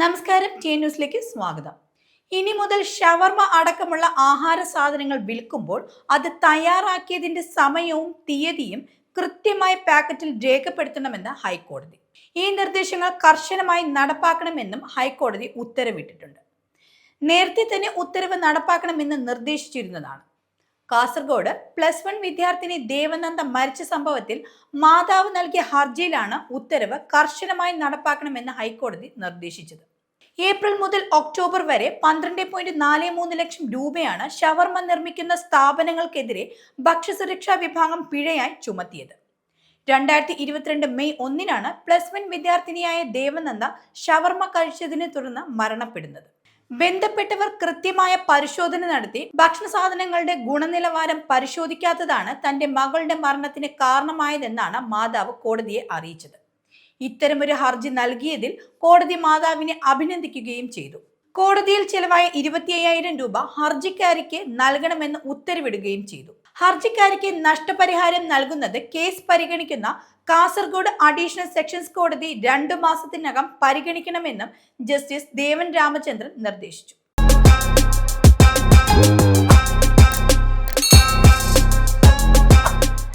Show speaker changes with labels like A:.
A: നമസ്കാരം, ടി ന്യൂസിലേക്ക് സ്വാഗതം. ഇനി മുതൽ ഷവർമ അടക്കമുള്ള ആഹാര സാധനങ്ങൾ വിൽക്കുമ്പോൾ അത് തയ്യാറാക്കിയതിന്റെ സമയവും തീയതിയും കൃത്യമായി പാക്കറ്റിൽ രേഖപ്പെടുത്തണമെന്ന് ഹൈക്കോടതി. ഈ നിർദ്ദേശങ്ങൾ കർശനമായി നടപ്പാക്കണമെന്നും ഹൈക്കോടതി ഉത്തരവിട്ടിട്ടുണ്ട്. നേരത്തെ തന്നെ ഉത്തരവ് നടപ്പാക്കണമെന്ന് നിർദ്ദേശിച്ചിരുന്നതാണ്. കാസർഗോഡ് +1 വിദ്യാർത്ഥിനി ദേവനന്ദ മരിച്ച സംഭവത്തിൽ മാതാവ് നൽകിയ ഹർജിയിലാണ് ഉത്തരവ് കർശനമായി നടപ്പാക്കണമെന്ന് ഹൈക്കോടതി നിർദ്ദേശിച്ചത്. ഏപ്രിൽ മുതൽ ഒക്ടോബർ വരെ 12.43 ലക്ഷം രൂപയാണ് ഷവർമ നിർമ്മിക്കുന്ന സ്ഥാപനങ്ങൾക്കെതിരെ ഭക്ഷ്യസുരക്ഷാ വിഭാഗം പിഴയായി ചുമത്തിയത്. 2022 മെയ് 1-നാണ് +1 വിദ്യാർത്ഥിനിയായ ദേവനന്ദ ഷവർമ കഴിച്ചതിനെ തുടർന്ന് മരണപ്പെടുന്നത്. ബന്ധപ്പെട്ടവർ കൃത്യമായ പരിശോധന നടത്തി ഭക്ഷണ സാധനങ്ങളുടെ ഗുണനിലവാരം പരിശോധിക്കാത്തതാണ് തന്റെ മകളുടെ മരണത്തിന് കാരണമായതെന്നാണ് മാതാവ് കോടതിയെ അറിയിച്ചത്. ഇത്തരമൊരു ഹർജി നൽകിയതിൽ കോടതി മാതാവിനെ അഭിനന്ദിക്കുകയും ചെയ്തു. കോടതിയിൽ ചെലവായ 25,000 രൂപ ഹർജിക്കാരിക്ക് നൽകണമെന്ന് ഉത്തരവിടുകയും ചെയ്തു. ഹർജിക്കാരിക്ക് നഷ്ടപരിഹാരം നൽകുന്നത് കേസ് പരിഗണിക്കുന്ന കാസർഗോഡ് അഡീഷണൽ സെഷൻസ് കോടതി 2 മാസത്തിനകം പരിഗണിക്കണമെന്നും ജസ്റ്റിസ് ദേവൻ രാമചന്ദ്രൻ നിർദ്ദേശിച്ചു.